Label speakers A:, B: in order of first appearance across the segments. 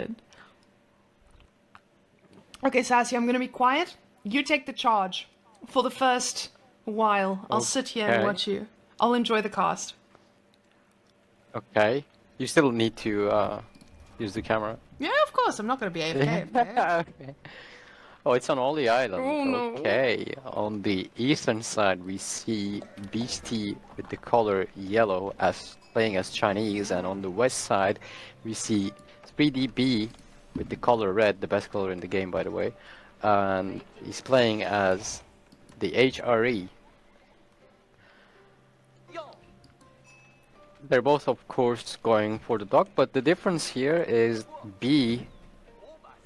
A: did. Okay, Sassy, I'm gonna be quiet. You take the charge for the first while. I'll sit here and watch you. I'll enjoy the cast.
B: Okay. You still need to use the camera.
A: Yeah, of course. I'm not gonna be AFK.
B: Okay. Oh, it's on all the islands.
A: Oh, no.
B: Okay. On the eastern side, we see Beastyqt with the color yellow as playing as Chinese, and on the west side, we see 3DB with the color red, the best color in the game, by the way, and he's playing as the HRE. They're both, of course, going for the dock, but the difference here is B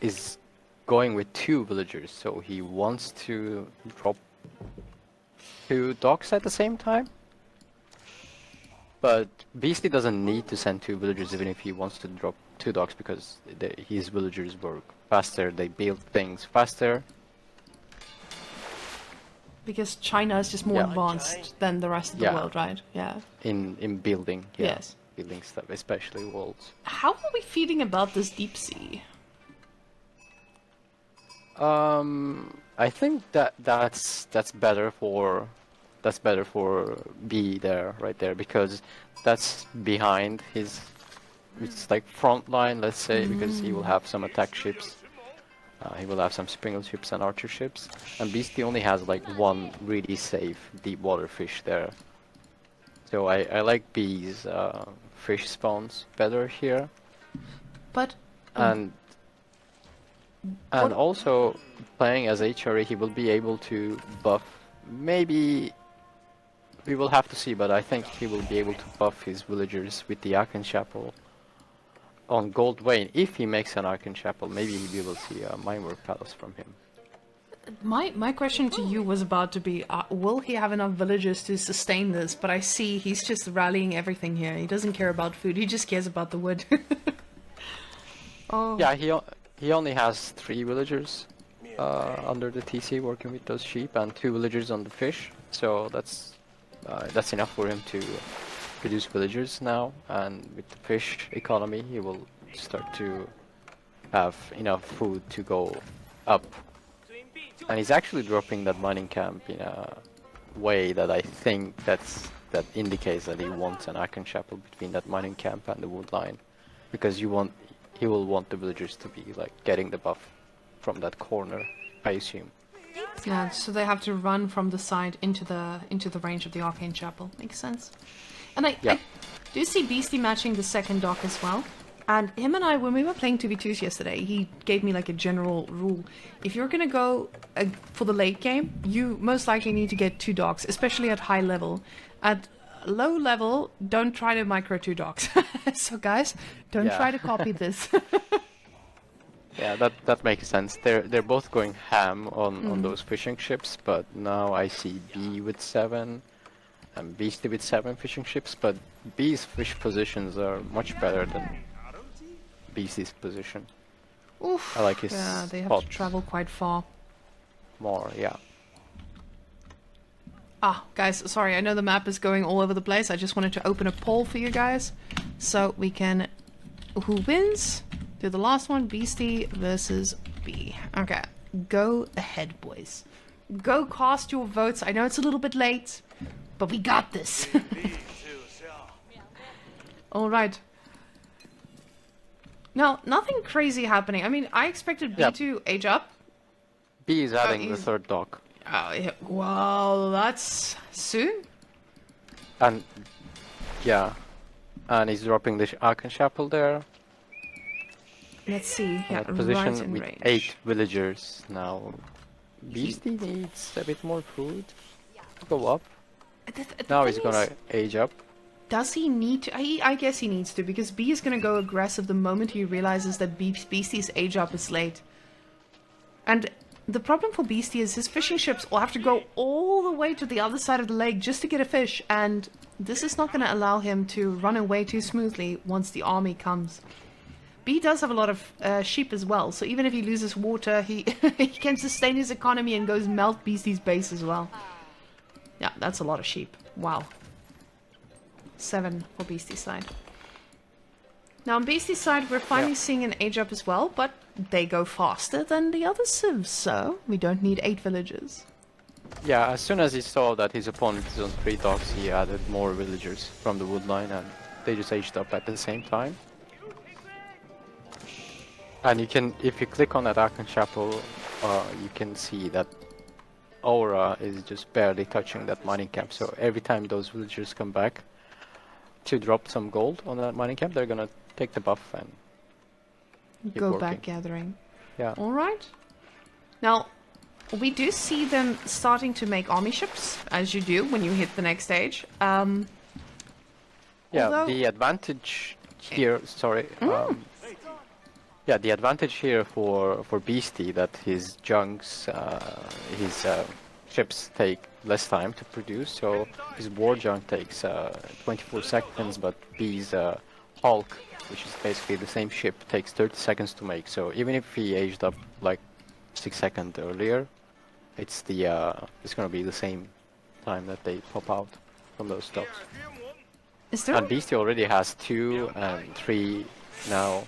B: is going with 2 villagers, so he wants to drop 2 docks at the same time. But Beastyqt doesn't need to send 2 villagers even if he wants to drop 2 docks, because his villagers work faster, they build things faster.
A: Because China is just more advanced than the rest of the world, right? Yeah.
B: In building,
A: yes.
B: Building stuff, especially walls.
A: How are we feeling about this deep sea?
B: I think that's better for B there, right there, because that's behind his, it's like front line, let's say, because he will have some attack ships. He will have some springle ships and archer ships, and Beastyqt only has like 1 really safe deep water fish there. So I like B's fish spawns better here.
A: But
B: and also playing as HRE, he will be able to buff. Maybe we will have to see, but I think he will be able to buff his villagers with the Archon Chapel. On Gold Wayne, if he makes an Archon Chapel, maybe we will see a Minework Palace from him.
A: My question to you was about to be, will he have enough villagers to sustain this? But I see he's just rallying everything here. He doesn't care about food, he just cares about the wood. Oh.
B: Yeah, he only has 3 villagers under the TC working with those sheep, and 2 villagers on the fish. So that's enough for him to produce villagers now, and with the fish economy he will start to have enough food to go up. And he's actually dropping that mining camp in a way that I think that indicates that he wants an Archon Chapel between that mining camp and the wood line, because he will want the villagers to be like getting the buff from that corner, I assume.
A: Yeah, so they have to run from the side into the range of the Arcane Chapel. Makes sense. And I do see Beastyqt matching the second dock as well. And him and I, when we were playing 2v2s yesterday, he gave me like a general rule. If you're gonna go for the late game, you most likely need to get 2 docks, especially at high level. At low level, don't try to micro 2 docks. So guys, don't try to copy this.
B: Yeah, that makes sense. They're both going ham on those fishing ships, but now I see B with 7 and Beastyqt with 7 fishing ships, but B's fish positions are much better than Beastyqt's position.
A: Oof.
B: I like his
A: they have to travel quite far.
B: More, yeah.
A: Guys, sorry, I know the map is going all over the place. I just wanted to open a poll for you guys, so we can... Who wins? Do the last one, Beastyqt versus B. Okay, go ahead, boys. Go cast your votes. I know it's a little bit late, but we got this. All right. No, nothing crazy happening. I mean, I expected B to age up.
B: B is adding the 3rd dock.
A: Yeah. Well, that's soon.
B: And yeah, and he's dropping the Archon Chapel there.
A: Let's see. Yeah,
B: position
A: right in
B: with
A: range.
B: 8 villagers now. Beastyqt needs a bit more food to go up. Now he's gonna age up.
A: Does he need to? I guess he needs to, because B is gonna go aggressive the moment he realizes that Beastyqt's age up is late. And the problem for Beastyqt is his fishing ships will have to go all the way to the other side of the lake just to get a fish, and this is not gonna allow him to run away too smoothly once the army comes. B does have a lot of sheep as well, so even if he loses water, he he can sustain his economy and goes melt Beastyqt's base as well. Yeah, that's a lot of sheep. Wow. 7 for Beastyqt's side. Now on Beastie's side, we're finally seeing an age up as well, but they go faster than the other civs, so we don't need 8 villagers.
B: Yeah, as soon as he saw that his opponent is on 3 docks, he added more villagers from the wood line, and they just aged up at the same time. And you can, if you click on that Icon Chapel, you can see that Aura is just barely touching that mining camp. So every time those villagers come back to drop some gold on that mining camp, they're gonna take the buff and keep
A: Go
B: working.
A: back gathering.
B: Yeah.
A: Alright. Now, we do see them starting to make army ships, as you do when you hit the next stage.
B: Yeah,
A: although-
B: the advantage here, sorry. Yeah, the advantage here for Beastyqt that his junks, his ships take less time to produce. So his war junk takes 24 seconds, but B's Hulk, which is basically the same ship, takes 30 seconds to make. So even if he aged up like 6 seconds earlier, it's gonna be the same time that they pop out from those stocks.
A: Is there?
B: And Beastyqt already has 2 and 3 now.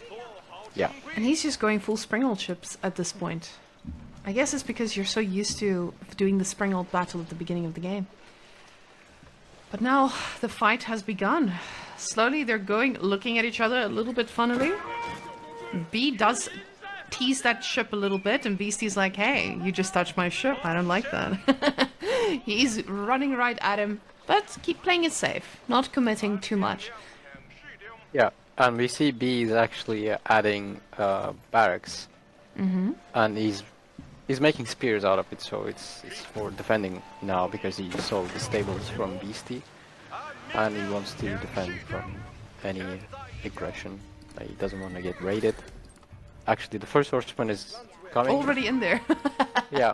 B: Yeah.
A: And he's just going full Springald ships at this point. I guess it's because you're so used to doing the Springald battle at the beginning of the game. But now the fight has begun. Slowly they're looking at each other a little bit funnily. B does tease that ship a little bit, and Beastie's like, hey, you just touched my ship. I don't like that. He's running right at him, but keep playing it safe, not committing too much.
B: Yeah. And we see B is actually adding barracks, and he's making spears out of it, so it's for defending now because he sold the stables from Beastyqt, and he wants to defend from any aggression. He doesn't want to get raided. Actually, the first horseman is coming.
A: Already in there.
B: Yeah.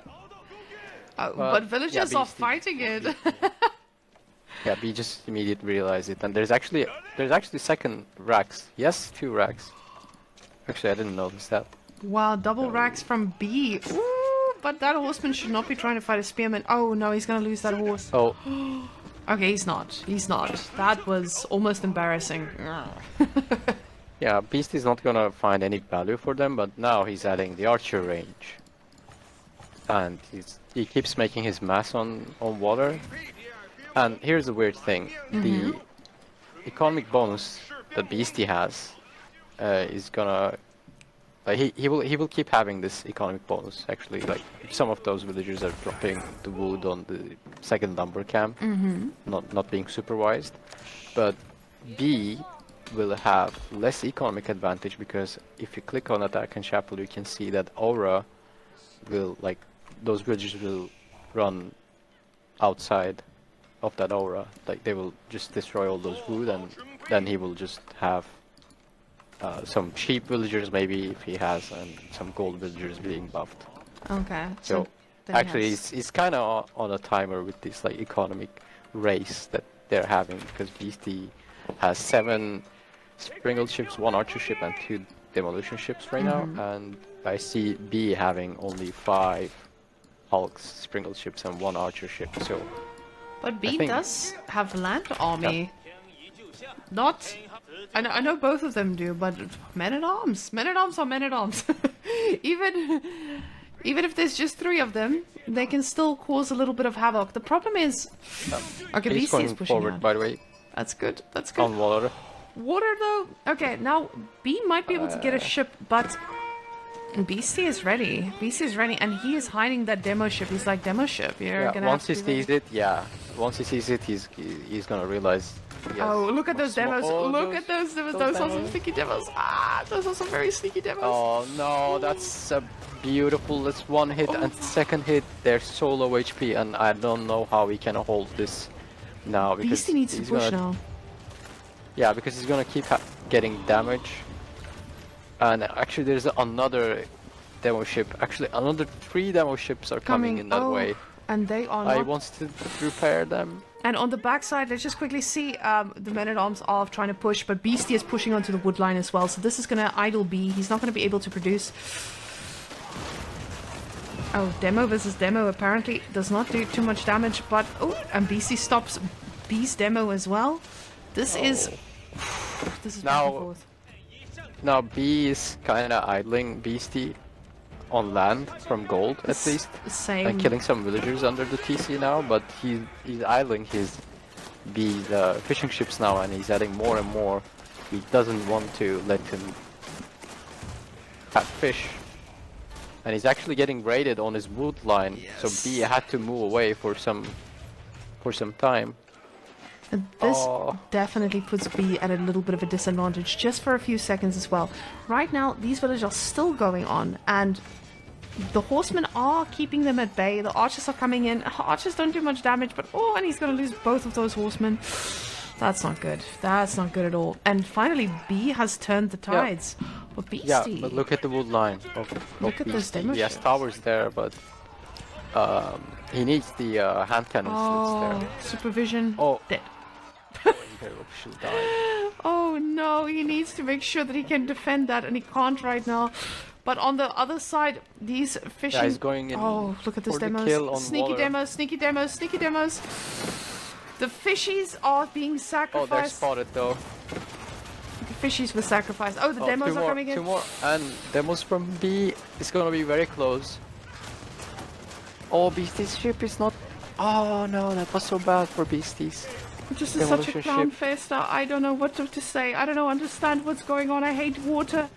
A: But villagers are
B: Beastyqt-
A: fighting it.
B: Yeah, B just immediately realized it, and there's actually second racks. Yes, 2 racks. Actually, I didn't notice that.
A: Wow, double racks from B. Ooh, but that horseman should not be trying to fight a spearman. Oh no, he's gonna lose that horse.
B: Oh,
A: Okay, he's not. He's not. That was almost embarrassing.
B: yeah, Beast is not gonna find any value for them, but now he's adding the archer range, and he keeps making his mass on water. And here's the weird thing: the economic bonus that Beastie has is gonna he will keep having this economic bonus. Actually, like some of those villagers are dropping the wood on the second lumber camp, not being supervised, but B will have less economic advantage because if you click on Attack and Chapel, you can see that Aura will, like, those villagers will run outside of that Aura. Like, they will just destroy all those wood, and then he will just have some sheep villagers maybe if he has, and some gold villagers being buffed.
A: Okay.
B: So
A: then he
B: actually
A: has-
B: he's kind of on a timer with this like economic race that they're having, because Beastie has 7 Springled ships, 1 archer ship, and 2 demolition ships right now, and I see B having only 5 Hulks, Springled ships, and 1 archer ship. So
A: But B
B: think-
A: does have land army. Not. I know both of them do, but men at arms are men at arms. Even if there's just 3 of them, they can still cause a little bit of havoc. The problem is, okay,
B: he's
A: BC is
B: going
A: pushing
B: forward,
A: out.
B: by the way,
A: That's good. That's good.
B: on water.
A: Water though. Okay, now B might be able to get a ship, but BC is ready. BC is ready, and he is hiding that demo ship. He's like, demo ship. You're
B: Yeah,
A: gonna
B: once he
A: have to be
B: sees
A: ready."
B: it, yeah. Once he sees it, he's gonna realize. he has
A: Oh, look at those
B: more
A: demos!
B: small- oh,
A: Look at those demos! Those are some sneaky demos! Ah, those are some very sneaky demos!
B: Oh no, that's a beautiful. That's 1 hit, and second hit, they're so low HP, and I don't know how he can hold this now because
A: Beastie needs to
B: he's
A: push
B: gonna,
A: now.
B: Yeah, because he's gonna keep getting damage. And actually, there's another demo ship. Actually, another 3 demo ships are coming in that way.
A: And they are
B: I
A: not.
B: wants to repair them.
A: And on the backside, let's just quickly see the men-at-arms are trying to push, but Beastie is pushing onto the wood line as well. So this is going to idle B. He's not going to be able to produce. Oh, demo versus demo apparently does not do too much damage, but oh, and BC stops B's demo as well. This is
B: Oh.
A: this is
B: Now-
A: back and forth.
B: Now B is kind of idling Beastie on land from gold at least,
A: Same.
B: and killing some villagers under the TC now. But he's idling his B fishing ships now, and he's adding more and more. He doesn't want to let him have fish, and he's actually getting raided on his wood line. So B had to move away for some time.
A: And this
B: Oh.
A: definitely puts B at a little bit of a disadvantage, just for a few seconds as well. Right now, these villages are still going on, and the horsemen are keeping them at bay. The archers are coming in. Archers don't do much damage, but oh, and he's going to lose both of those horsemen. That's not good. That's not good at all. And finally, B has turned the tides. But Beastie...
B: Yeah, but look at the wood line of
A: Look at those
B: Beastie.
A: demo
B: He has
A: ships.
B: towers there, but he needs the hand cannons
A: Oh,
B: that's
A: supervision.
B: Oh.
A: Dead.
B: there. Imperial official died.
A: Oh no, he needs to make sure that he can defend that, and he can't right now. But on the other side, these fishing...
B: Yeah, he's going in
A: Oh, look at this
B: for the kill on
A: demos. Sneaky
B: water.
A: demos, sneaky demos, sneaky demos. The fishies are being
B: Oh, they're
A: sacrificed.
B: spotted though.
A: The fishies were sacrificed. Oh, the demos
B: two
A: are
B: more,
A: coming in.
B: two more, and demos from B is gonna be very close. Oh, Beastie's ship is not. Oh no, that was so bad for Beasties.
A: This is such a
B: demolition
A: clown
B: ship.
A: festa. I don't know what to say. I don't know, understand what's going on. I hate water.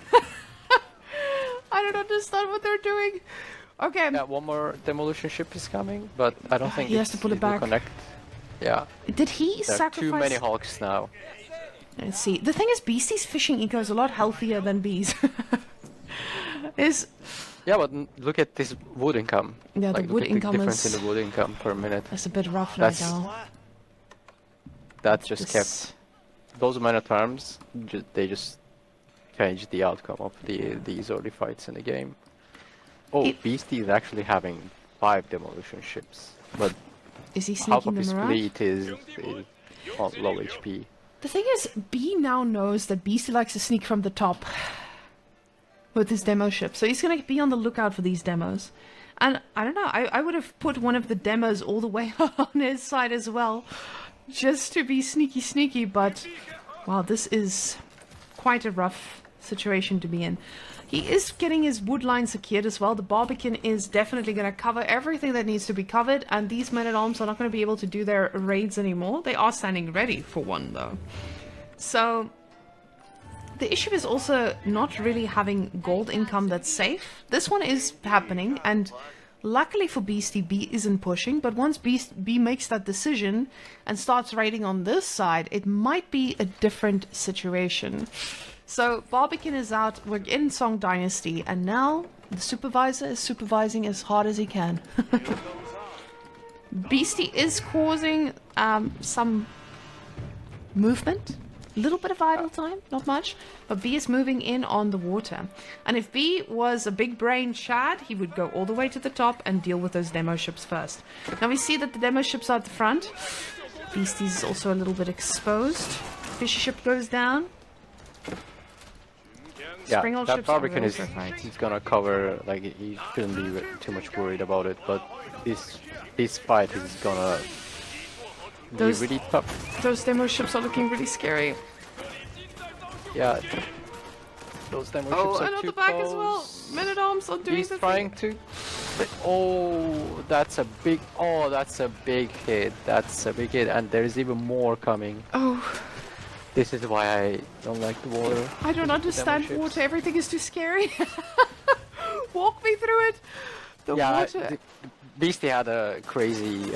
A: I don't understand what they're doing. Okay.
B: Yeah, one more demolition ship is coming, but I don't think
A: He has to pull it
B: will
A: back.
B: connect. Yeah,
A: Did he
B: there are
A: sacrifice?
B: too many hawks now.
A: Let's see. The thing is, Beastie's fishing eco is a lot healthier than B's. Is
B: Yeah, but look at this wood income.
A: Yeah, the
B: like,
A: wood
B: look at
A: income
B: the difference
A: is-
B: in the wood income per minute.
A: that's a bit rough
B: That's-
A: right now.
B: That just
A: This-
B: kept those men at arms. They just changed the outcome of these early fights in the game. Oh,
A: It-
B: Beastie is actually having 5 demolition ships, but
A: Is he
B: half
A: sneaking
B: of his
A: them around?
B: fleet is on low HP.
A: The thing is, B now knows that Beastie likes to sneak from the top with his demo ship, so he's gonna be on the lookout for these demos. And I don't know, I would have put one of the demos all the way on his side as well, just to be sneaky, but wow, this is quite a rough situation to be in. He is getting his wood line secured as well. The Barbican is definitely going to cover everything that needs to be covered, and these men-at-arms are not going to be able to do their raids anymore. They are standing ready for one, though. So, the issue is also not really having gold income that's safe. This one is happening, and luckily for Beastie, B isn't pushing, but once B makes that decision and starts raiding on this side, it might be a different situation. So, Barbican is out, we're in Song Dynasty, and now the supervisor is supervising as hard as he can. Beastie is causing some movement, a little bit of idle time, not much, but B is moving in on the water. And if B was a big brain Chad, he would go all the way to the top and deal with those demo ships first. Now we see that the demo ships are at the front. Beastie's is also a little bit exposed. Fisher ship goes down.
B: Yeah,
A: Springald
B: that
A: ships are
B: Barbican
A: also fight.
B: he's gonna cover. Like he shouldn't be too much worried about it, but this fight is gonna be
A: Those-
B: really tough.
A: Those demo ships are looking really scary.
B: Yeah, those demo
A: Oh,
B: ships are
A: and on
B: too
A: the back as well.
B: close.
A: Men-at-arms are doing
B: He's
A: the
B: trying
A: thing.
B: to. Oh, that's a big. Oh, that's a big hit. That's a big hit, and there's even more coming.
A: Oh,
B: This is why I don't like the water.
A: I don't understand
B: ships.
A: water. Everything is too scary. Walk me through it. The
B: Yeah,
A: water.
B: the Beastie had a crazy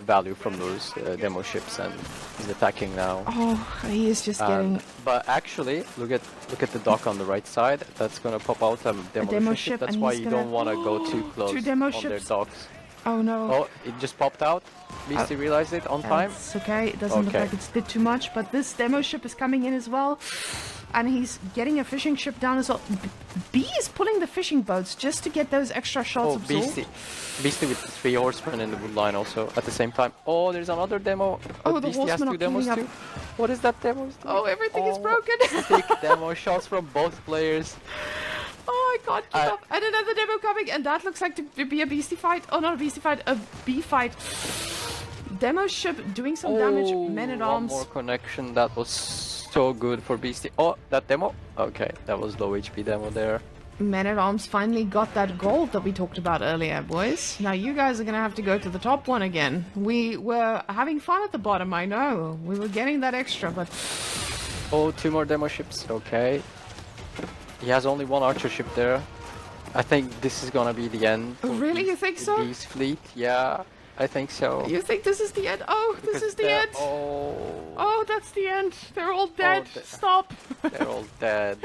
B: value from those demo ships, and he's attacking now.
A: Oh, he is just getting
B: But actually, look at the dock on the right side. That's gonna pop out a demolition
A: demo
B: ship.
A: ship,
B: That's
A: and
B: why
A: he's
B: you
A: gonna-
B: don't want to go too close
A: Two demo
B: on their
A: ships.
B: docks.
A: Oh no.
B: Oh, it just popped out. Beastie realized it on time.
A: It's okay. It doesn't look
B: Okay.
A: like it's a bit too much, but this demo ship is coming in as well. And he's getting a fishing ship down as well. B is pulling the fishing boats just to get those extra shots
B: Oh,
A: absorbed.
B: Beastie with 3 horsemen in the wood line also at the same time. Oh, there's another demo.
A: Oh, the
B: Beastie has
A: horsemen are
B: 2 demos
A: cleaning
B: too.
A: up.
B: What is that demo?
A: Oh, everything is
B: Oh,
A: broken.
B: Big demo shots from both players.
A: Oh, I can't keep up. And another demo coming, and that looks like to be a Beastie fight. Oh, not a Beastie fight, a B fight. Demo ship doing some damage. Men at
B: One
A: arms.
B: more connection. That was so good for Beastie. Oh, that demo? Okay, that was low HP demo there.
A: Men-at-Arms finally got that gold that we talked about earlier, boys. Now you guys are gonna have to go to the top one again. We were having fun at the bottom, I know. We were getting that extra, but...
B: Oh, 2 more demo ships, okay. He has only 1 archer ship there. I think this is gonna be the end.
A: Oh, really? You think so?
B: Beast fleet, yeah, I think so.
A: You think this is the end? Oh, this is the end! Oh, that's the end. They're all dead. Stop.
B: They're all dead.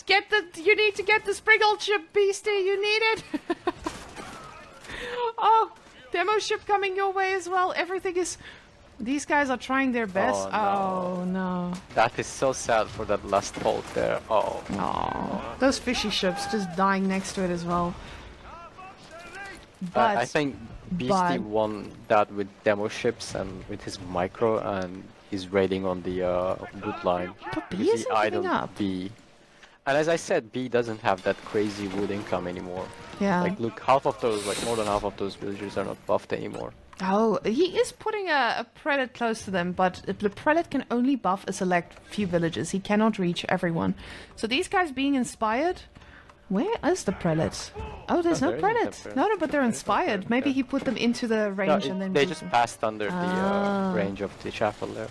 A: You need to get the Spriggle ship, Beastie. You need it. Oh, demo ship coming your way as well. Everything is... These guys are trying their best. Oh, no.
B: That is so sad for that last boat there. Oh.
A: Oh. Those fishy ships just dying next to it as well. But
B: I think Beastie won that with demo ships and with his micro, and he's raiding on the wood line.
A: But B isn't giving up.
B: B. And as I said, B doesn't have that crazy wood income anymore.
A: Yeah.
B: Like, look, half of those, like more than half of those villagers are not buffed anymore.
A: Oh, he is putting a prelate close to them, but the prelate can only buff a select few villages. He cannot reach everyone. So these guys being inspired... Where is the prelate? Oh, there's no prelate. No, but they're inspired. Maybe he put them into the range and then...
B: They just passed under the range of the chapel there.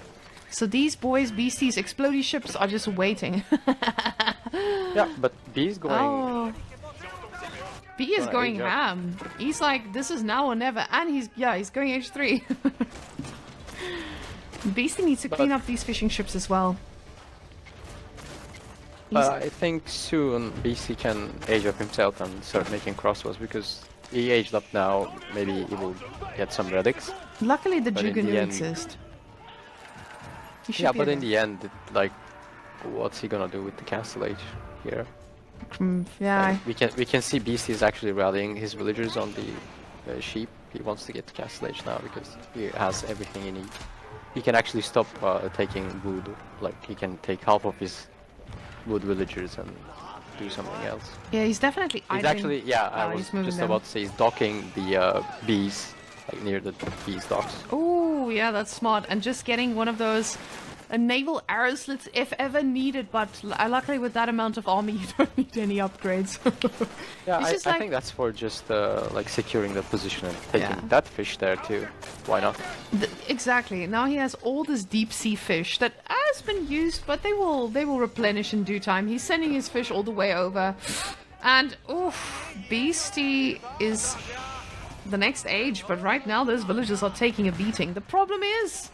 A: So these boys, Beasties, explodey ships are just waiting.
B: Yeah, but B is going...
A: Oh. B is going ham. He's like, this is now or never. And he's going H3. Beastie needs to clean up these fishing ships as well.
B: I think soon BC can age up himself and start making crossbows, because he aged up now, maybe he will get some relics.
A: Luckily the Juggernaut exists.
B: Yeah, but in the end, like, what's he gonna do with the Castle Age here?
A: Yeah.
B: We can see BC is actually rallying his villagers on the sheep. He wants to get to Castle Age now because he has everything he needs. He can actually stop taking wood. Like, he can take half of his wood villagers and do something else.
A: Yeah, he's definitely
B: He's actually, yeah, I was just about to say, he's docking the bees, like near the bees docks.
A: Oh, yeah, that's smart. And just getting one of those naval arrow slits if ever needed, but luckily with that amount of army you don't need any upgrades.
B: Yeah, I think that's for just like securing the position and taking that fish there too. Why not?
A: Exactly. Now he has all this deep sea fish that has been used, but they will replenish in due time. He's sending his fish all the way over, and oof, Beastie is the next age, but right now those villagers are taking a beating. The problem is,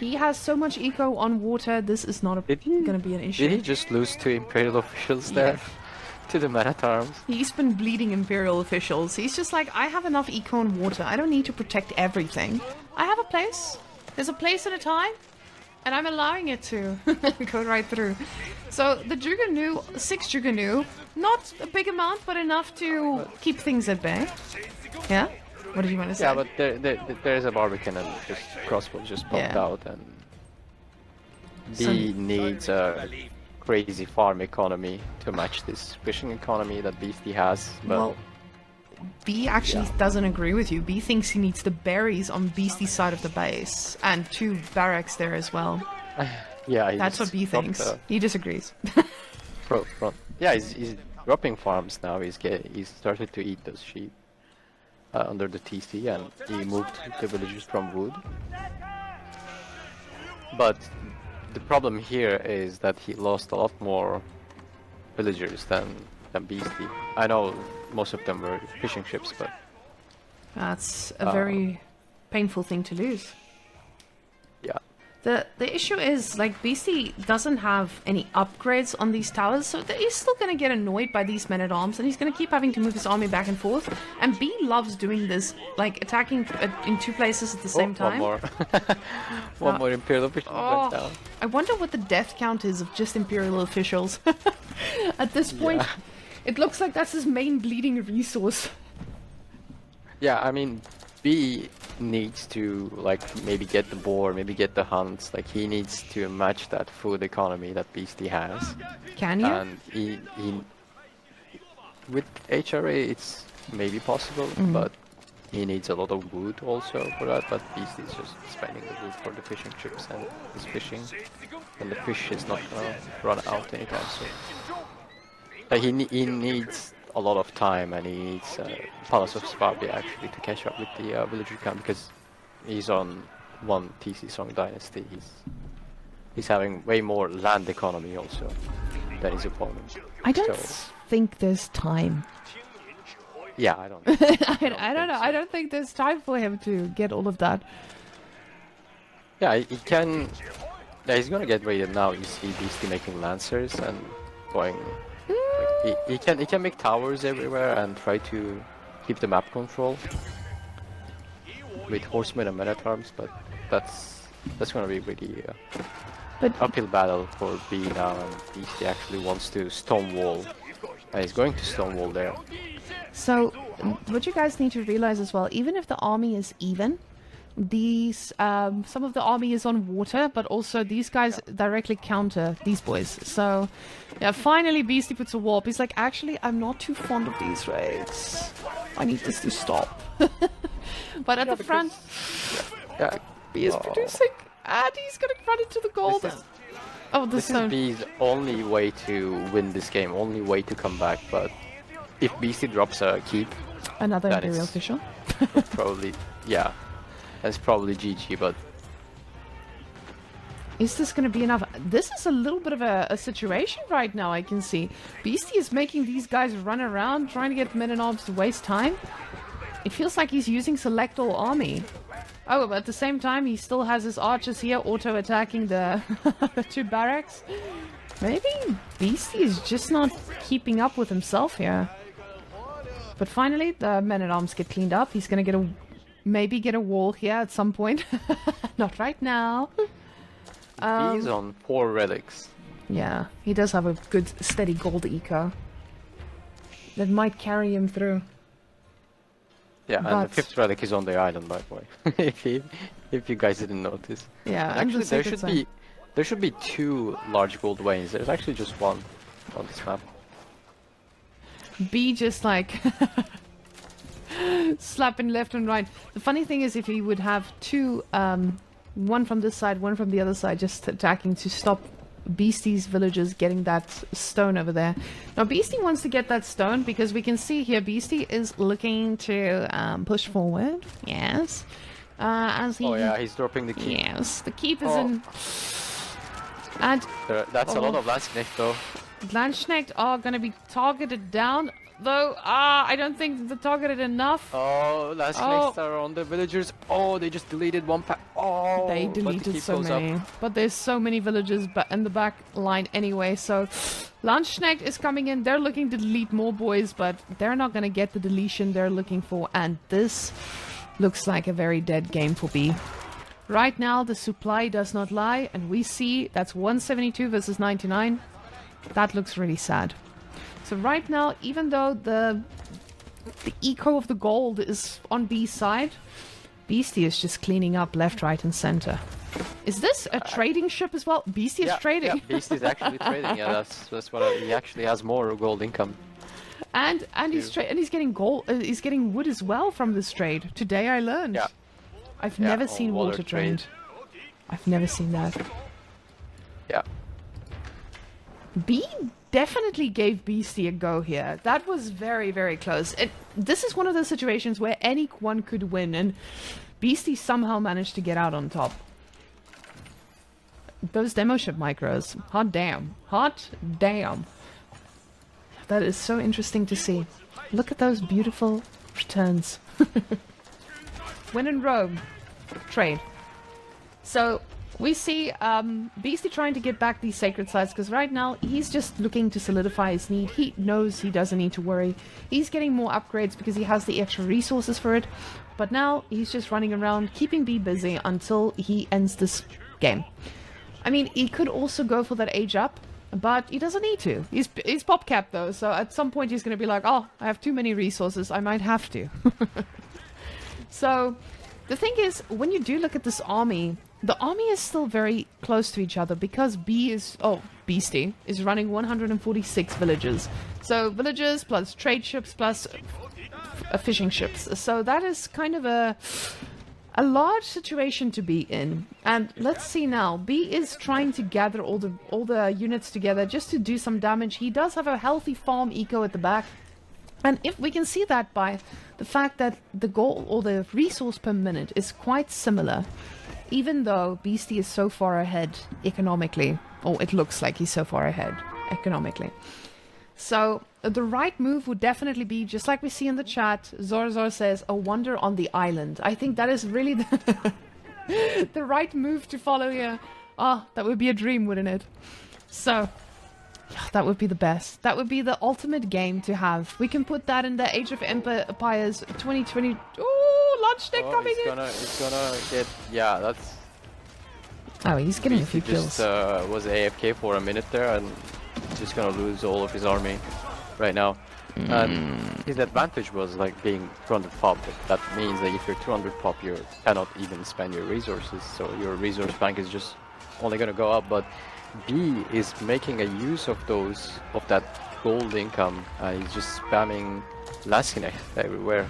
A: he has so much eco on water, this is not gonna be an issue.
B: Did he just lose 2 Imperial officials there? To the men-at-arms?
A: He's been bleeding Imperial officials. He's just like, I have enough eco and water. I don't need to protect everything. I have a place. There's a place at a time. And I'm allowing it to go right through. So the Juggernaut, 6 Juggernaut, not a big amount, but enough to keep things at bay. Yeah? What did you want to say?
B: Yeah, but there's a Barbican and just crossbow just popped out, and B needs a crazy farm economy to match this fishing economy that Beastie has. But
A: well, B actually doesn't agree with you. B thinks he needs the berries on Beastie's side of the base and 2 barracks there as well.
B: Yeah,
A: that's what B thinks. He disagrees.
B: Yeah, he's dropping farms now. He's started to eat those sheep under the TC, and he moved the villagers from wood. But the problem here is that he lost a lot more villagers than Beastie. I know most of them were fishing ships, but
A: that's a very painful thing to lose.
B: Yeah.
A: The issue is, like, Beastie doesn't have any upgrades on these towers, so he's still going to get annoyed by these men-at-arms, and he's going to keep having to move his army back and forth. And B loves doing this, like, attacking in 2 places at the same time.
B: One more. One more Imperial official went down.
A: I wonder what the death count is of just Imperial officials. At this point, it looks like that's his main bleeding resource.
B: Yeah, I mean, B needs to, like, maybe get the boar, maybe get the hunts. Like, he needs to match that food economy that Beastie has.
A: Can you?
B: And he with HRA it's maybe possible, but he needs a lot of wood also for that, but Beast is just spending the wood for the fishing trips and is fishing, and the fish is not gonna run out anytime soon. He needs a lot of time, and he needs Palace of Swabi actually to catch up with the villager count, because he's on one TC Song Dynasty. He's having way more land economy also than his opponent.
C: I don't
B: So,
C: think there's time.
B: yeah, I don't.
C: I don't know.
B: so.
C: I don't think there's time for him to get all of that.
B: Yeah, he can. Yeah, he's gonna get raided now. You see Beastie making lancers and going. Like, he can make towers everywhere and try to keep the map control with horsemen and men-at-arms, but that's gonna be really
C: But
B: uphill battle for B now, and Beastie actually wants to stonewall, and he's going to stonewall there.
C: so, what you guys need to realize as well, even if the army is even, these some of the army is on water, but also these guys directly counter these boys. So, yeah, finally Beastie puts a warp. He's like, actually, I'm not too fond of these raids. I need this to stop. But at the front,
B: Yeah,
C: B is producing, and he's gonna run into the gold.
B: This is-
C: Oh, the
B: this is
C: stone.
B: B's only way to win this game, only way to come back. But if Beastie drops a keep,
C: Another
B: that
C: Imperial
B: is-
C: official.
B: probably, yeah, that's probably GG. But
C: Is this going to be enough? This is a little bit of a situation right now, I can see. Beastie is making these guys run around, trying to get men-at-arms to waste time. It feels like he's using select all army. Oh, but at the same time, he still has his archers here auto-attacking the, the two barracks. Maybe Beastie is just not keeping up with himself here. But finally, the men-at-arms get cleaned up. He's going to maybe get a wall here at some point. Not right now.
B: he's on 4 relics.
C: Yeah, he does have a good steady gold eco. That might carry him through.
B: Yeah, and
C: But-
B: the 5th relic is on the island, by the way. if you guys didn't notice.
C: Yeah, and
B: Actually,
C: the
B: there
C: Sacred
B: should
C: Sign.
B: be 2 large gold veins. There's actually just one on this map.
C: B just like slapping left and right. The funny thing is, if he would have two, one from this side, one from the other side, just attacking to stop Beastie's villagers getting that stone over there. Now Beastie wants to get that stone because we can see here Beastie is looking to push forward. Yes, as he.
B: Oh yeah, he's dropping the key.
C: Yes, the keep is
B: Oh.
C: in. And
B: That's a lot of Landsknecht though.
C: Landsknecht are going to be targeted down, though. I don't think they're targeted enough.
B: Oh, Landsknechts are on the villagers. Oh, they just deleted one pack. Oh,
C: They
B: but the
C: deleted
B: keep
C: so
B: goes up.
C: many, but there's so many villagers in the back line anyway. So Landsknecht is coming in. They're looking to delete more boys, but they're not going to get the deletion they're looking for. And this looks like a very dead game for B. Right now, the supply does not lie, and we see that's 172 versus 99. That looks really sad. So right now, even though the eco of the gold is on B's side, Beastie is just cleaning up left, right, and center. Is this a trading ship as well? Beastie is trading.
B: Yeah, Beast is actually trading. Yeah, that's what he actually has more gold income.
C: and he's getting gold. He's getting wood as well from this trade. Today I learned.
B: Yeah.
C: I've
B: Yeah,
C: never
B: on
C: seen
B: water
C: water
B: trade.
C: trade. I've never seen that.
B: Yeah.
C: B definitely gave Beastie a go here. That was very, very close. This is one of those situations where anyone could win, and Beastie somehow managed to get out on top. Those demo ship micros. Hot damn. Hot damn. That is so interesting to see. Look at those beautiful returns. When in Rome, trade. So we see Beastie trying to get back these sacred sites because right now he's just looking to solidify his need. He knows he doesn't need to worry. He's getting more upgrades because he has the extra resources for it. But now he's just running around, keeping B busy until he ends this game. I mean, he could also go for that age up, but he doesn't need to. He's pop capped though, so at some point he's going to be like, oh, I have too many resources, I might have to. So the thing is, when you do look at this army, the army is still very close to each other because Beastie is running 146 villages. So villagers plus trade ships plus fishing ships. So that is kind of a large situation to be in. And let's see now. B is trying to gather all the units together just to do some damage. He does have a healthy farm eco at the back. And if we can see that by the fact that the goal or the resource per minute is quite similar, even though Beastie is so far ahead economically, or it looks like he's so far ahead economically. So the right move would definitely be, just like we see in the chat, Zorzor says, a wonder on the island. I think that is really the right move to follow here. Ah, that would be a dream, wouldn't it? So, yeah, that would be the best. That would be the ultimate game to have. We can put that in the Age of Empires 2020. Ooh, lunch deck coming in.
B: He's gonna get, yeah, that's...
C: Oh, he's getting a few kills.
B: Just was AFK for a minute there and just gonna lose all of his army right now. And his advantage was like being 200 pop. That means that if you're 200 pop, you cannot even spend your resources. So your resource bank is just only gonna go up. But B is making a use of that gold income. He's just spamming Laskinek everywhere.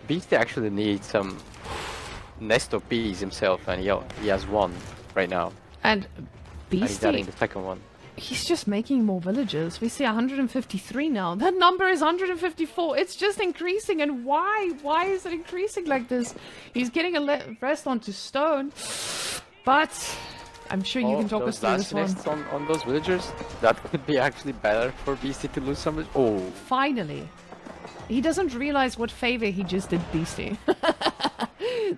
B: Beastie actually needs some nest of bees himself, and he has one right now.
C: And
B: He's
C: Beastie,
B: adding the second one.
C: he's just making more villagers. We see 153 now. That number is 154. It's just increasing. And why? Why is it increasing like this? He's getting a rest onto stone. But I'm sure you can talk us through this one.
B: On those villagers, that could be actually better for Beastie to lose some. Oh,
C: Finally. He doesn't realize what favor he just did Beastie.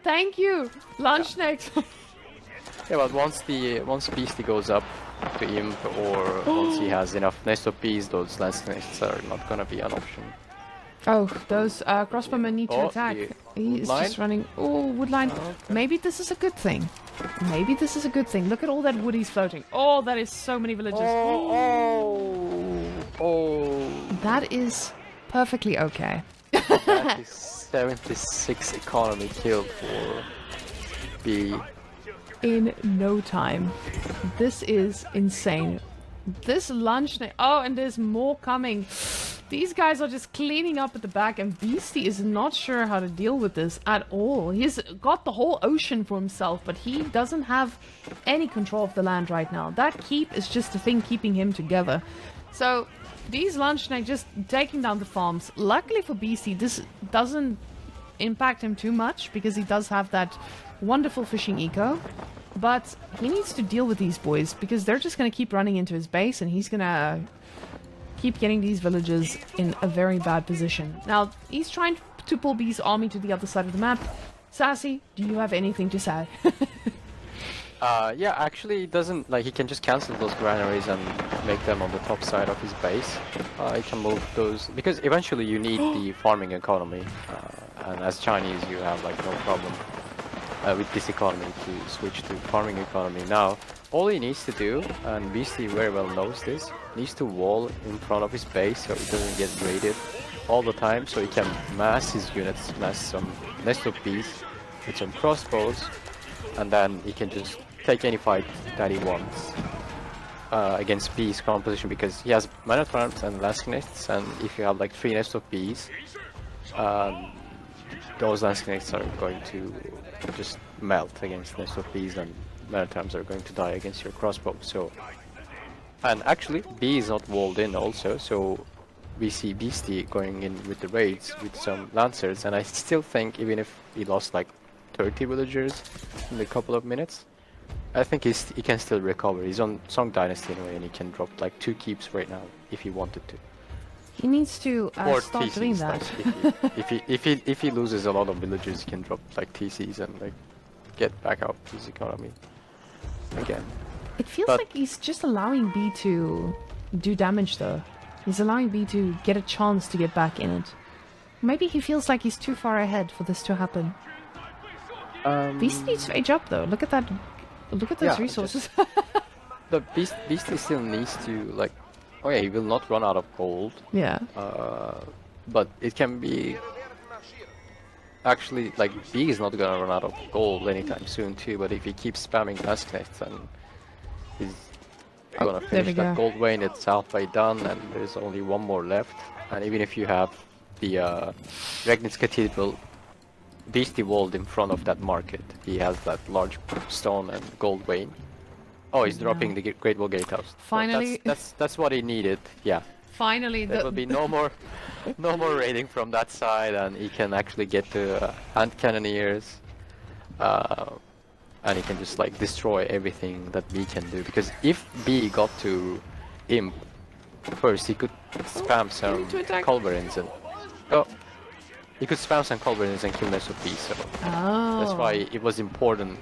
C: Thank you. Lunch next.
B: yeah, but once Beastie goes up to Imp, or once he has enough nest of bees, those lance nests are not gonna be an option.
C: Oh, those crossbowmen need to attack. He is just running. Oh, woodline.
B: Okay.
C: Maybe this is a good thing. Maybe this is a good thing. Look at all that wood he's floating. Oh, that is so many villagers.
B: Oh.
C: That is perfectly okay.
B: That is 76 economy killed for B.
C: In no time. This is insane. This lunch... Oh, and there's more coming. These guys are just cleaning up at the back, and Beastie is not sure how to deal with this at all. He's got the whole ocean for himself, but he doesn't have any control of the land right now. That keep is just the thing keeping him together. So these Lunchneck just taking down the farms. Luckily for Beastie, this doesn't impact him too much, because he does have that wonderful fishing eco. But he needs to deal with these boys, because they're just going to keep running into his base, and he's going to keep getting these villagers in a very bad position. Now, he's trying to pull B's army to the other side of the map. Sassy, do you have anything to say?
B: Yeah, actually, it doesn't, like, he can just cancel those granaries and make them on the top side of his base. He can move those, because eventually you need the farming economy, and as Chinese you have, like, no problem with this economy to switch to farming economy. Now, all he needs to do, and Beastie very well knows this, needs to wall in front of his base so he doesn't get raided all the time, so he can mass his units, mass some nest of bees with some crossbows, and then he can just take any fight that he wants against bees composition, because he has man at arms and lance nests, and if you have like 3 nests of bees, those lance nests are going to just melt against nest of bees, and man at arms are going to die against your crossbow. So, and actually B is not walled in also, so we see Beastie going in with the raids with some lancers, and I still think even if he lost like 30 villagers in a couple of minutes, I think he can still recover. He's on Song Dynasty anyway, and he can drop like 2 keeps right now if he wanted to.
C: He needs to start
B: TCs,
C: doing that.
B: Like, if he loses a lot of villagers, he can drop like TCs and like get back up his economy again.
C: It feels like he's just allowing B to do damage though. He's allowing B to get a chance to get back in it. Maybe he feels like he's too far ahead for this to happen. Beastie needs to age up though. Look at that. Look at those resources.
B: The Beastie still needs to like. Oh yeah, he will not run out of gold.
C: Yeah.
B: But it can be. Actually, like B is not gonna run out of gold anytime soon too. But if he keeps spamming Beastyqt and They're gonna
C: there
B: finish
C: we
B: that
C: go.
B: gold vein. It's halfway done, and there's only one more left. And even if you have the Regnitz Cathedral Beastie walled in front of that market, he has that large stone and gold vein. Oh, he's dropping the Great Wall Gatehouse. So
C: Finally.
B: that's what he needed. Yeah.
C: Finally,
B: There will be no more raiding from that side, and he can actually get to Ant Cannoneers, and he can just like destroy everything that B can do. Because if B got to Imp first, he could spam some
C: to attack.
B: culverins and he could spam some culverins and kill most of B. So
C: Oh.
B: that's why it was important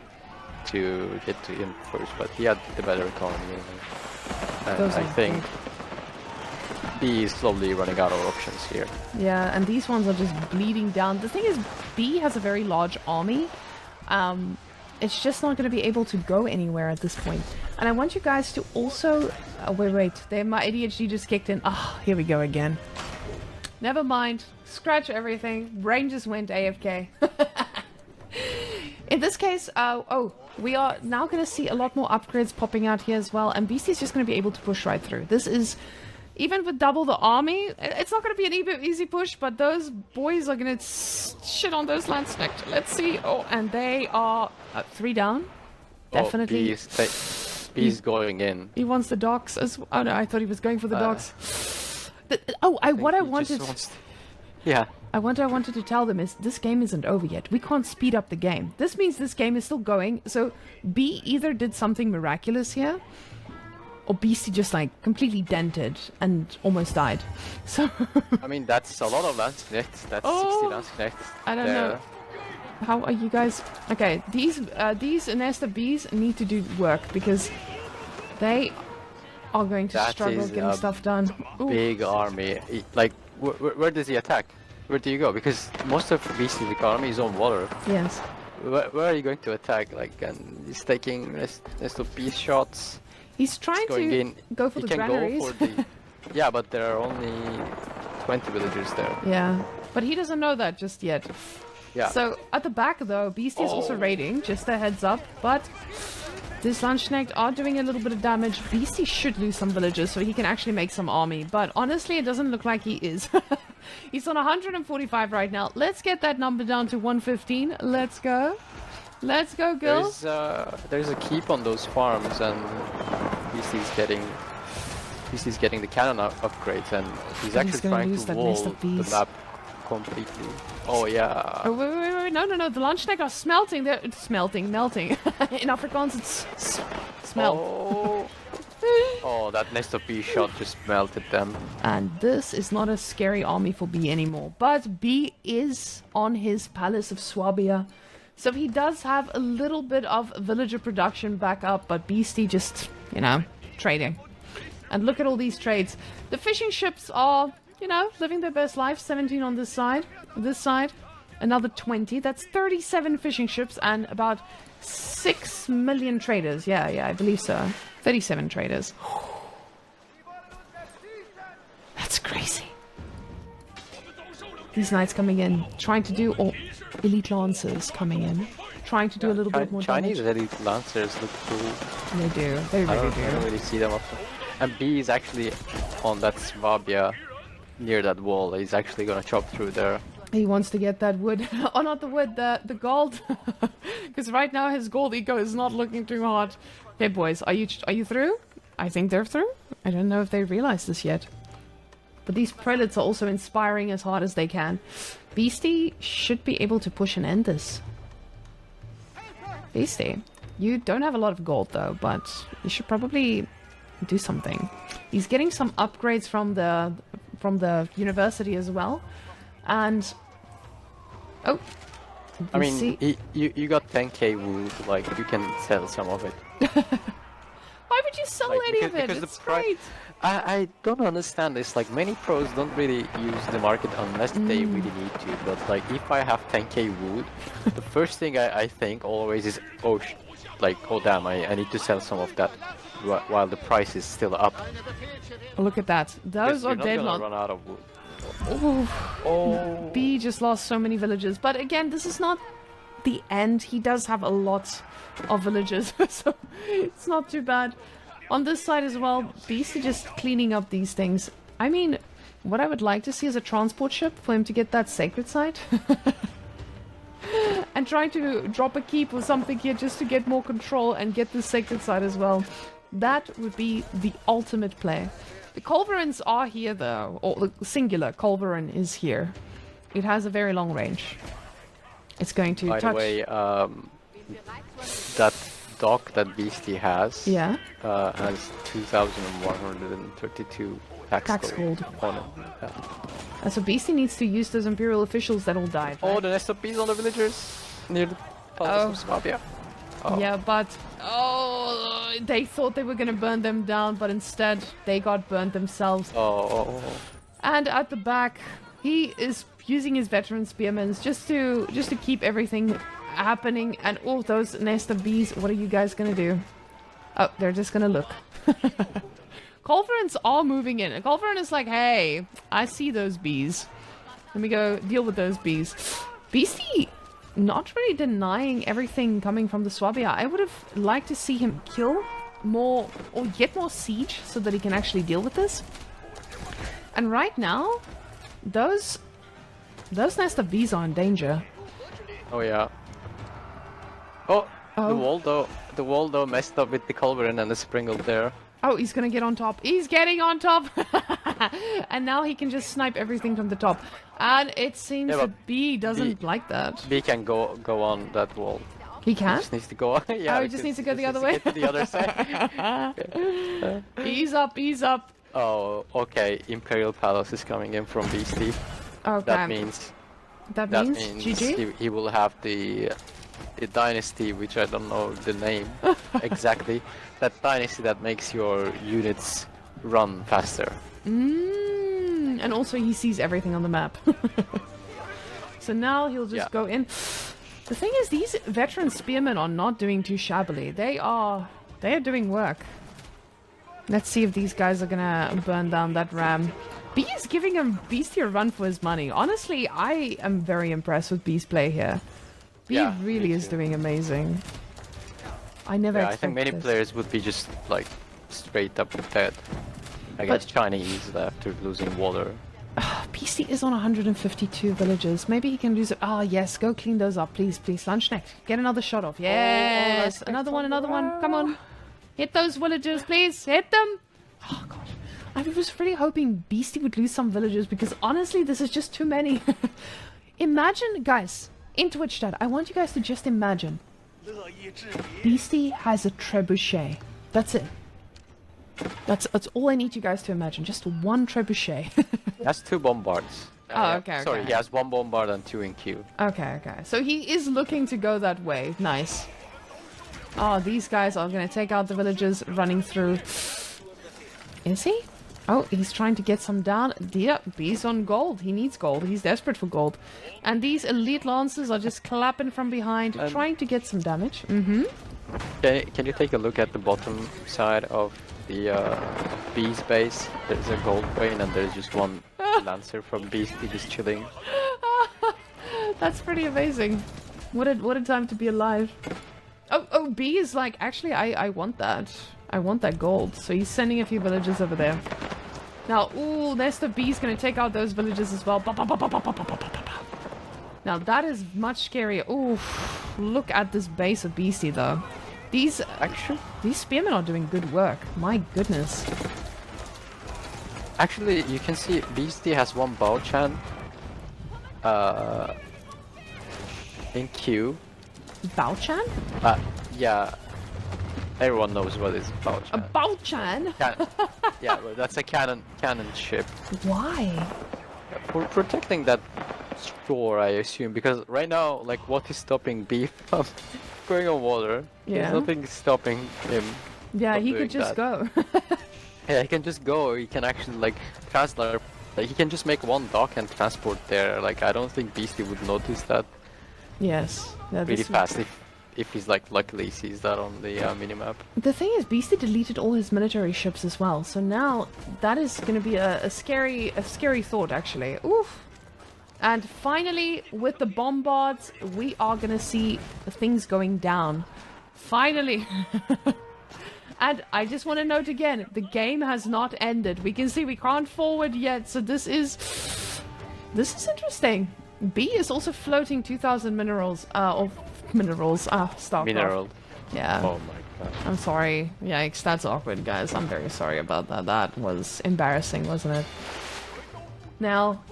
B: to get to Imp first. But he had the better economy, and
C: Those
B: I
C: are
B: think. B is slowly running out of options here.
C: Yeah, and these ones are just bleeding down. The thing is, B has a very large army. It's just not going to be able to go anywhere at this point. And I want you guys to also... wait. My ADHD just kicked in. Ah, here we go again. Never mind. Scratch everything. Brain just went AFK. In this case, we are now going to see a lot more upgrades popping out here as well. And BC is just going to be able to push right through. This is... Even with double the army, it's not going to be an easy push, but those boys are going to shit on those Landsnecht. Let's see. Oh, and they are 3 down. Definitely.
B: B is going in.
C: He wants the docks as well. Oh no, I thought he was going for the docks. I wanted to tell them is this game isn't over yet. We can't speed up the game. This means this game is still going. So B either did something miraculous here, or BC just like completely dented and almost died. So
B: I mean, that's a lot of Landsknechts. That's 60 Landsknechts.
C: I don't know. How are you guys? Okay, these nest of bees need to do work because they are going to struggle getting stuff done. Ooh.
B: Big army. Like, where does he attack? Where do you go? Because most of BC's economy is on water.
C: Yes.
B: Where are you going to attack? Like, and he's taking nest of bees shots.
C: He's trying to go for the granaries.
B: Yeah, but there are only 20 villagers there.
C: Yeah, but he doesn't know that just yet.
B: Yeah.
C: So at the back though, Beastie is also raiding, just a heads up. But this Landsknecht are doing a little bit of damage. Beastie should lose some villagers so he can actually make some army. But honestly, it doesn't look like he is. He's on 145 right now. Let's get that number down to 115. Let's go. Let's go, girls.
B: There's a keep on those farms, and BC's getting the cannon upgrades, and he's actually trying to wall the map completely. Oh yeah.
C: Oh, wait, no, the Landsknecht are smelting. They're melting. In Afrikaans, it's smelt.
B: Oh, that nest of B shot just melted them.
C: And this is not a scary army for B anymore. But B is on his Palace of Swabia. So he does have a little bit of villager production back up, but Beastie just, trading. And look at all these trades. The fishing ships are, living their best life. 17 on this side, another 20. That's 37 fishing ships and about 6 million traders. Yeah, I believe so. 37 traders. That's crazy. These knights coming in, trying to do... elite lancers coming in, trying to do a little bit more
B: Chinese
C: damage.
B: elite lancers look cool.
C: They do. They really do.
B: I don't really see them often. And B is actually on that Swabia near that wall. He's actually gonna chop through there.
C: He wants to get that wood. Oh, not the wood, the gold. Because right now his gold eco is not looking too hot. Okay, boys, are you through? I think they're through. I don't know if they realize this yet. But these prelates are also inspiring as hard as they can. Beastie should be able to push and end this. Beastie, you don't have a lot of gold though, but you should probably do something. He's getting some upgrades from the university as well, and
B: I mean, you got 10k wood, like you can sell some of it.
C: Why would you sell any of it? It's great.
B: I don't understand this. Like, many pros don't really use the market unless they really need to. But like, if I have 10k wood, the first thing I think always is, oh damn, I need to sell some of that while the price is still up.
C: Look at that. Those are dead.
B: Not run out of wood.
C: Oh. B just lost so many villagers. But again, this is not the end. He does have a lot of villagers, so it's not too bad. On this side as well, Beasty just cleaning up these things. I mean, what I would like to see is a transport ship for him to get that sacred site. And trying to drop a keep or something here just to get more control and get the sacred site as well. That would be the ultimate play. The culverins are here though, or the singular culverin is here. It has a very long range. It's going to
B: By
C: touch...
B: the way, that dock that Beasty has
C: Yeah.
B: has 2,132 tax gold on it. Yeah.
C: So Beasty needs to use those Imperial officials that all died.
B: Oh,
C: right?
B: the nest of bees on the villagers near the palace of Swabia. Oh.
C: Yeah, but they thought they were gonna burn them down, but instead they got burned themselves.
B: Oh.
C: And at the back, he is using his veteran spearmen just to keep everything happening. And all those nest of bees, what are you guys gonna do? Oh, they're just gonna look. Culverins are moving in. Culverin is like, hey, I see those bees. Let me go deal with those bees. Beasty not really denying everything coming from the Swabia. I would have liked to see him kill more or get more siege so that he can actually deal with this. And right now, those nest of bees are in danger.
B: Oh yeah. Oh, the wall though messed up with the culverin and the sprinkled there.
C: Oh, he's gonna get on top. He's getting on top! And now he can just snipe everything from the top. And it seems that B doesn't like that.
B: B can go on that wall.
C: He can?
B: He just needs to go. Yeah.
C: Oh, he just needs to go the other way?
B: Get to the other side.
C: Ease up, ease up.
B: Oh, okay. Imperial Palace is coming in from Beasty.
C: Okay.
B: That means
C: GG?
B: he will have the dynasty, which I don't know the name exactly. That dynasty that makes your units run faster.
C: And also he sees everything on the map. So now he'll just go in. The thing is, these veteran spearmen are not doing too shabbily. They are doing work. Let's see if these guys are gonna burn down that ram. B is giving him Beasty a run for his money. Honestly, I am very impressed with B's play here. B really is doing amazing. I never expected
B: I think many players would be just like straight up dead against Chinese after losing water.
C: Beasty is on 152 villages. Maybe he can lose it. Ah, yes. Go clean those up, please, please. Lunchneck, get another shot off. Yes, another one. Come on, hit those villagers, please. Hit them. Oh gosh, I was really hoping Beasty would lose some villagers because honestly, this is just too many. Imagine, guys, in Twitch chat, I want you guys to just imagine. Beasty has a trebuchet. That's it. That's all I need you guys to imagine. Just one trebuchet.
B: He has 2 bombards.
C: Okay.
B: Sorry, he has 1 bombard and 2 in queue.
C: Okay. So he is looking to go that way. Nice. Oh, these guys are going to take out the villagers running through. Is he? Oh, he's trying to get some down. Yeah, B's on gold. He needs gold. He's desperate for gold. And these elite lancers are just clapping from behind, trying to get some damage.
B: Can you take a look at the bottom side of the B's base? There's a gold vein and there's just one lancer from Beasty just chilling.
C: That's pretty amazing. What a time to be alive. Oh, B is like, actually, I want that. I want that gold. So he's sending a few villagers over there. Now, ooh, nest of B's gonna take out those villagers as well. Now that is much scarier. Ooh, look at this base of Beasty though. These spearmen are doing good work. My goodness.
B: Actually, you can see Beasty has 1 Bao-chan in queue.
C: Bao-chan?
B: Yeah. Everyone knows what is Bao-chan.
C: A Bao-chan?
B: Yeah, well, that's a cannon ship.
C: Why?
B: For protecting that shore, I assume, because right now, like, what is stopping B from going on water?
C: Yeah.
B: There's nothing stopping him.
C: Yeah,
B: from
C: he
B: doing
C: could just
B: that.
C: go.
B: Yeah, he can just go, or he can actually, like, translate. Like, he can just make 1 dock and transport there. Like, I don't think Beasty would notice that
C: Yes. Yeah,
B: really fast if he's, like, luckily sees that on the minimap.
C: The thing is, Beasty deleted all his military ships as well, so now that is going to be a scary thought, actually. Oof. And finally, with the bombards, we are going to see things going down. Finally. And I just want to note again, the game has not ended. We can see we can't forward yet, so this is interesting. B is also floating 2,000 minerals, Starcraft.
B: Mineral.
C: Yeah.
B: Oh my god.
C: I'm sorry. Yikes, that's awkward, guys. I'm very sorry about that. That was embarrassing, wasn't it? Now,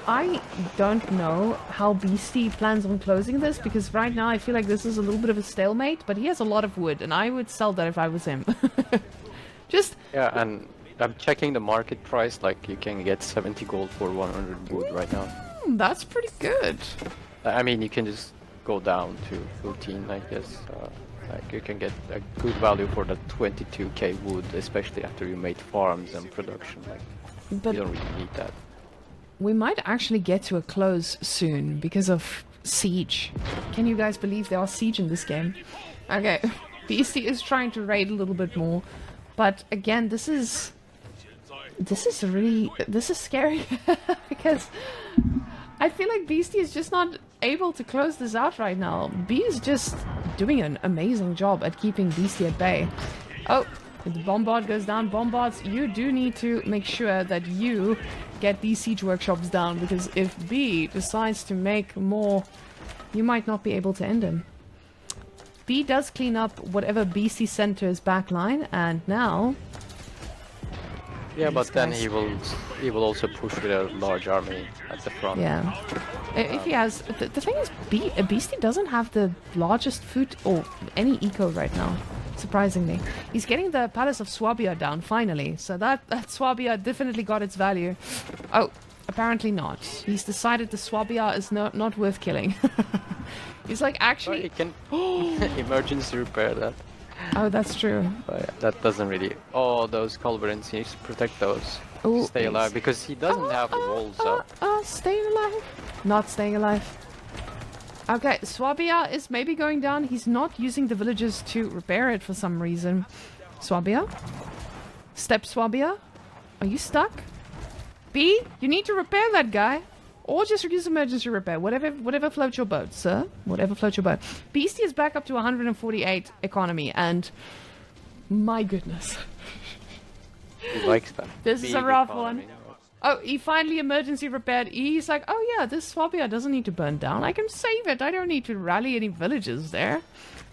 C: I don't know how Beasty plans on closing this, because right now I feel like this is a little bit of a stalemate, but he has a lot of wood, and I would sell that if I was him. Just...
B: Yeah, and I'm checking the market price, like you can get 70 gold for 100 wood right now.
C: That's pretty good.
B: I mean, you can just go down to 13, I guess. Like you can get a good value for the 22k wood, especially after you made farms and production. Like,
C: But
B: you don't really need that.
C: we might actually get to a close soon because of siege. Can you guys believe there are siege in this game? Okay, Beastie is trying to raid a little bit more, but again, this is scary because I feel like Beastie is just not able to close this out right now. B is just doing an amazing job at keeping Beastie at bay. Oh, the bombard goes down. Bombards, you do need to make sure that you get these siege workshops down, because if B decides to make more, you might not be able to end him. B does clean up whatever BC centers backline, and now...
B: Yeah, but then he will also push with a large army at the front.
C: Yeah. If he has... The thing is, Beastie doesn't have the largest food or any eco right now, surprisingly. He's getting the Palace of Swabia down, finally. So that Swabia definitely got its value. Oh, apparently not. He's decided the Swabia is not worth killing. He's like, actually...
B: He can emergency repair that.
C: Oh, that's true.
B: But yeah, that doesn't really... Oh, those culverins, he needs to protect those.
C: Oh,
B: Stay alive, because he doesn't have the walls up.
C: Staying alive. Not staying alive. Okay, Swabia is maybe going down. He's not using the villagers to repair it for some reason. Swabia? Step Swabia? Are you stuck? B, you need to repair that guy. Or just use emergency repair. Whatever floats your boat, sir. Whatever floats your boat. Beastie is back up to 148 economy, and... My goodness.
B: He likes that.
C: This is a
B: big
C: rough
B: economy.
C: one. Oh, he finally emergency repaired. He's like, oh yeah, this Swabia doesn't need to burn down. I can save it. I don't need to rally any villages there.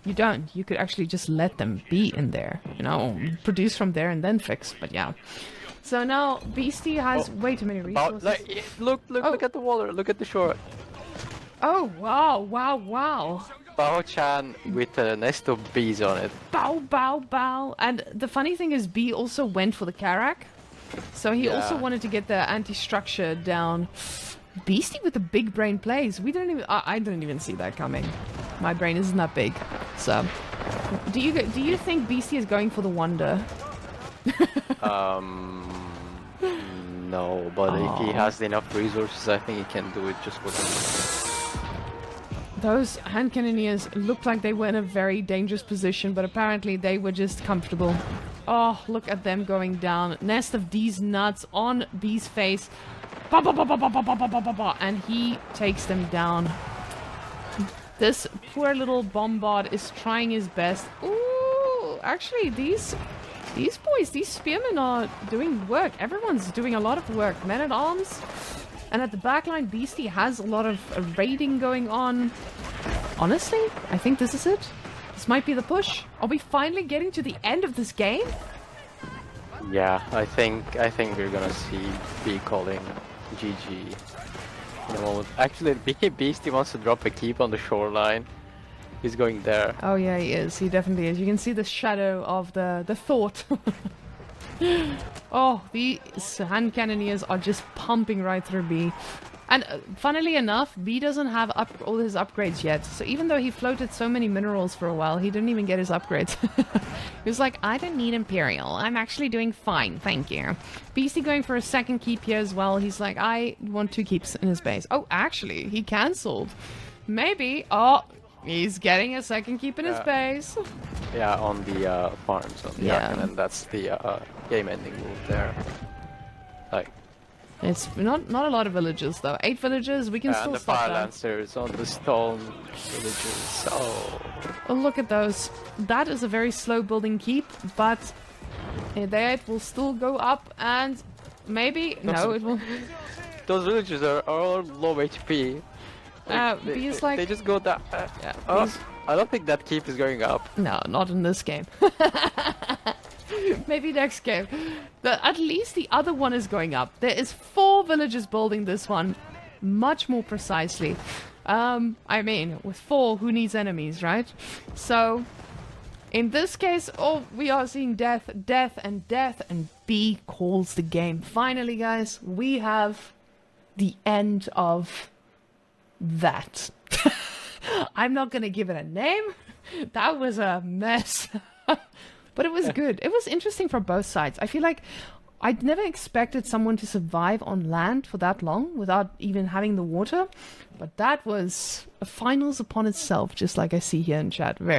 C: You don't. You could actually just let them be in there. You know, produce from there and then fix. But yeah. So now Beastie has way too many resources.
B: Look at the water. Look at the shore.
C: Oh, wow.
B: Bao-chan with a nest of bees on it.
C: Bow. And the funny thing is, B also went for the Karak. So he also wanted to get the anti-structure down. Beastie with the big brain plays. I didn't even see that coming. My brain isn't that big. So, do you think Beastie is going for the wonder?
B: No, but if he has enough resources, I think he can do it just for them.
C: Those hand cannoneers looked like they were in a very dangerous position, but apparently they were just comfortable. Oh, look at them going down. Nest of these nuts on B's face. And he takes them down. This poor little bombard is trying his best. Ooh, actually, these boys, these spearmen are doing work. Everyone's doing a lot of work. Men-at-arms. And at the backline, Beastie has a lot of raiding going on. Honestly, I think this is it. This might be the push. Are we finally getting to the end of this game?
B: Yeah, I think we're gonna see B calling GG in a moment. Actually, Beastie wants to drop a keep on the shoreline. He's going there.
C: Oh yeah, he is. He definitely is. You can see the shadow of the thought. Oh, these hand cannoneers are just pumping right through B. And funnily enough, B doesn't have all his upgrades yet. So even though he floated so many minerals for a while, he didn't even get his upgrades. He was like, I don't need Imperial. I'm actually doing fine, thank you. Beastie going for a second keep here as well. He's like, I want 2 keeps in his base. Oh, actually, he cancelled. Maybe. Oh, he's getting a second keep in his base.
B: Yeah, on the farms on the Arcan, and that's the game-ending move there. Like,
C: It's not a lot of villagers though. 8 villagers, we can
B: And
C: still
B: the
C: stop
B: fire
C: that.
B: lancers on the stone villagers. Oh.
C: Oh, look at those. That is a very slow building keep, but there it will still go up and maybe... No, it will...
B: Those villagers are all low HP.
C: Bees like...
B: They just go down.
C: Yeah,
B: Oh,
C: bees-
B: I don't think that keep is going up.
C: No, not in this game. Maybe next game. At least the other one is going up. There is 4 villagers building this one much more precisely. I mean, with 4, who needs enemies, right? So, in this case, we are seeing death, death, and death, and B calls the game. Finally, guys, we have the end of that. I'm not gonna give it a name. That was a mess. But it was good. It was interesting for both sides. I feel like I'd never expected someone to survive on land for that long without even having the water. But that was a finals upon itself, just like I see here in chat. Very